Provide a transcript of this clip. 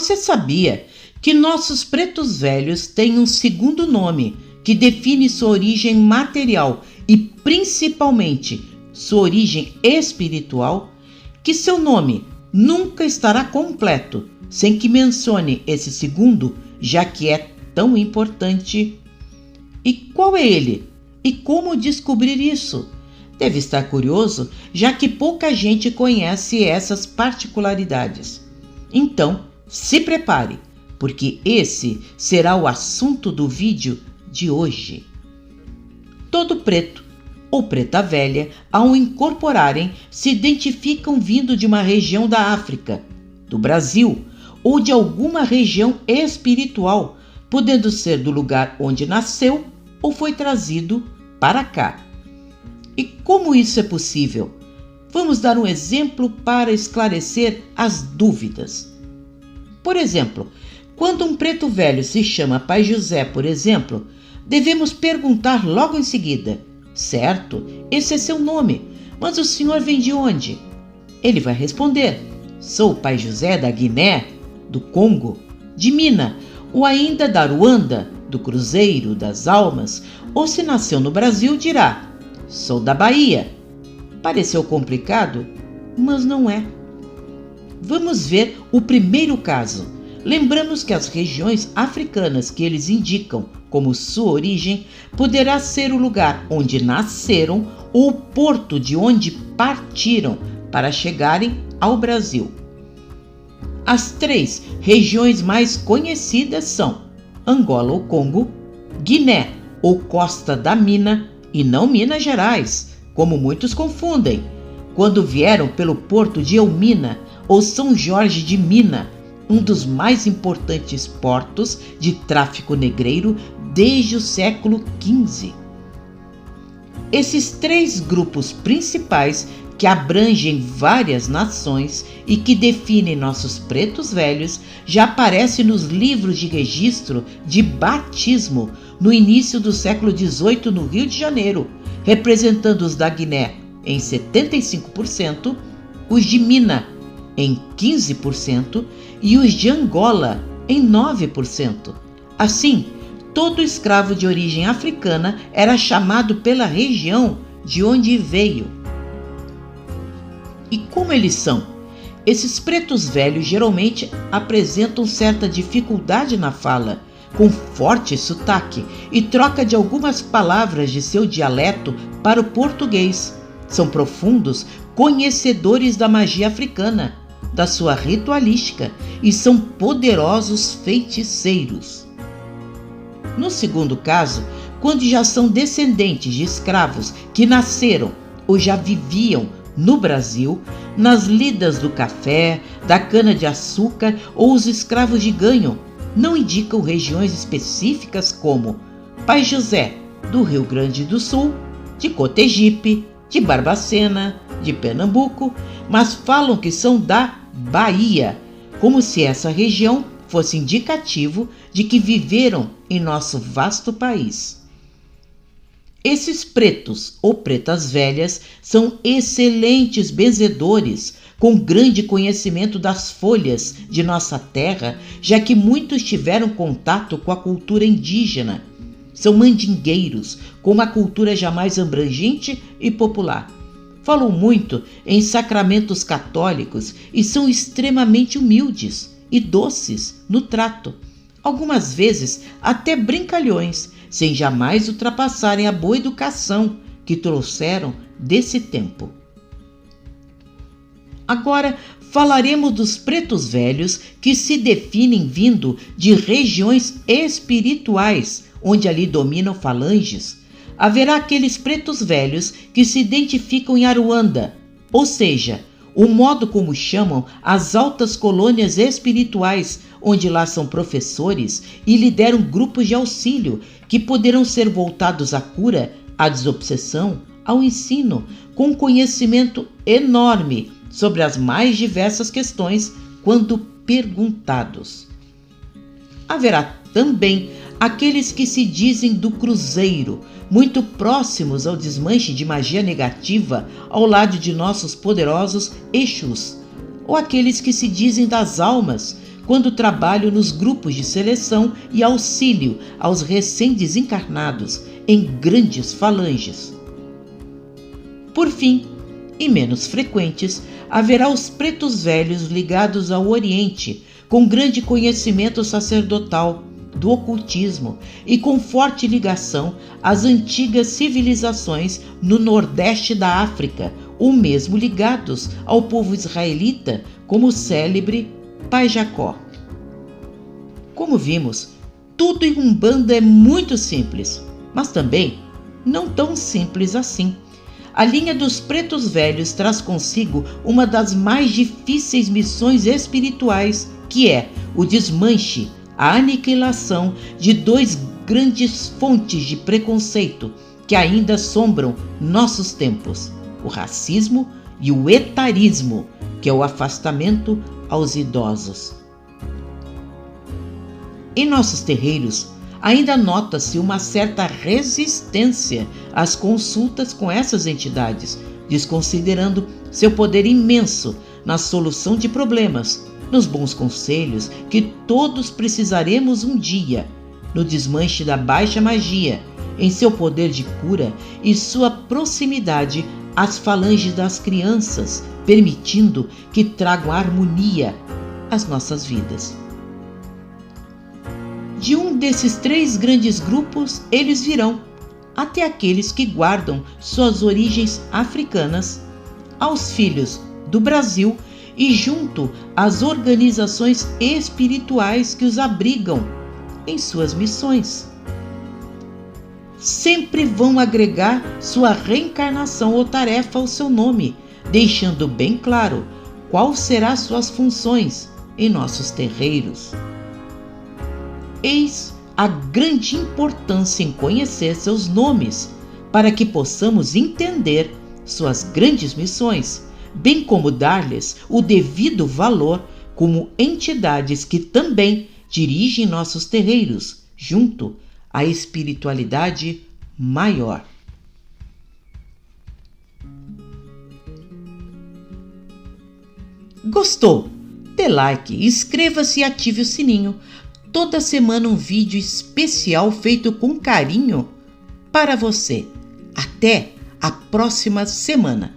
Você sabia que nossos pretos velhos têm um segundo nome que define sua origem material e principalmente sua origem espiritual? Que seu nome nunca estará completo sem que mencione esse segundo, já que é tão importante. E qual é ele? E como descobrir isso? Deve estar curioso, já que pouca gente conhece essas particularidades. Então, se prepare, porque esse será o assunto do vídeo de hoje. Todo preto ou preta velha, ao incorporarem, se identificam vindo de uma região da África, do Brasil ou de alguma região espiritual, podendo ser do lugar onde nasceu ou foi trazido para cá. E como isso é possível? Vamos dar um exemplo para esclarecer as dúvidas. Por exemplo, quando um preto velho se chama Pai José, por exemplo, devemos perguntar logo em seguida: certo, esse é seu nome, mas o senhor vem de onde? Ele vai responder: sou o Pai José da Guiné, do Congo, de Minas, ou ainda da Ruanda, do Cruzeiro, das Almas, ou se nasceu no Brasil dirá: sou da Bahia. Pareceu complicado, mas não é. Vamos ver o primeiro caso. Lembramos que as regiões africanas que eles indicam como sua origem poderá ser o lugar onde nasceram ou o porto de onde partiram para chegarem ao Brasil. As 3 regiões mais conhecidas são Angola ou Congo, Guiné ou Costa da Mina e não Minas Gerais, como muitos confundem, quando vieram pelo porto de Elmina ou São Jorge de Mina, um dos mais importantes portos de tráfico negreiro desde o século XV. Esses 3 grupos principais, que abrangem várias nações e que definem nossos pretos velhos, já aparecem nos livros de registro de batismo no início do século XVIII no Rio de Janeiro, representando os da Guiné em 75%, os de Minas em 15% e os de Angola em 9%. Assim, todo escravo de origem africana era chamado pela região de onde veio. E como eles são? Esses pretos velhos geralmente apresentam certa dificuldade na fala, com forte sotaque e troca de algumas palavras de seu dialeto para o português. São profundos conhecedores da magia africana, da sua ritualística, e são poderosos feiticeiros. No segundo caso, quando já são descendentes de escravos que nasceram ou já viviam no Brasil, nas lidas do café, da cana-de-açúcar ou os escravos de ganho, não indicam regiões específicas como Pai José, do Rio Grande do Sul, de Cotegipe, de Barbacena, de Pernambuco, mas falam que são da Bahia, como se essa região fosse indicativo de que viveram em nosso vasto país. Esses pretos ou pretas velhas são excelentes benzedores, com grande conhecimento das folhas de nossa terra, já que muitos tiveram contato com a cultura indígena. São mandingueiros, com uma cultura jamais abrangente e popular. Falam muito em sacramentos católicos e são extremamente humildes e doces no trato, algumas vezes até brincalhões, sem jamais ultrapassarem a boa educação que trouxeram desse tempo. Agora falaremos dos pretos velhos que se definem vindo de regiões espirituais, onde ali dominam falanges. Haverá aqueles pretos velhos que se identificam em Aruanda, ou seja, o modo como chamam as altas colônias espirituais, onde lá são professores e lideram grupos de auxílio que poderão ser voltados à cura, à desobsessão, ao ensino, com conhecimento enorme sobre as mais diversas questões quando perguntados. Haverá também aqueles que se dizem do Cruzeiro, muito próximos ao desmanche de magia negativa ao lado de nossos poderosos Exus, ou aqueles que se dizem das almas, quando trabalho nos grupos de seleção e auxílio aos recém-desencarnados em grandes falanges. Por fim, e menos frequentes, haverá os pretos velhos ligados ao Oriente, com grande conhecimento sacerdotal do ocultismo e com forte ligação às antigas civilizações no Nordeste da África, ou mesmo ligados ao povo israelita, como o célebre Pai Jacó. Como vimos, tudo em Umbanda é muito simples, mas também não tão simples assim. A linha dos pretos velhos traz consigo uma das mais difíceis missões espirituais, que é o desmanche, a aniquilação de dois grandes fontes de preconceito que ainda assombram nossos tempos: o racismo e o etarismo, que é o afastamento aos idosos. Em nossos terreiros, ainda nota-se uma certa resistência às consultas com essas entidades, desconsiderando seu poder imenso na solução de problemas, nos bons conselhos que todos precisaremos um dia, no desmanche da baixa magia, em seu poder de cura e sua proximidade às falanges das crianças, permitindo que tragam harmonia às nossas vidas. De um desses três grandes grupos, eles virão, até aqueles que guardam suas origens africanas, aos filhos do Brasil e junto às organizações espirituais que os abrigam em suas missões. Sempre vão agregar sua reencarnação ou tarefa ao seu nome, deixando bem claro qual será suas funções em nossos terreiros. Eis a grande importância em conhecer seus nomes, para que possamos entender suas grandes missões, bem como dar-lhes o devido valor como entidades que também dirigem nossos terreiros, junto à espiritualidade maior. Gostou? Dê like, inscreva-se e ative o sininho. Toda semana um vídeo especial feito com carinho para você. Até a próxima semana.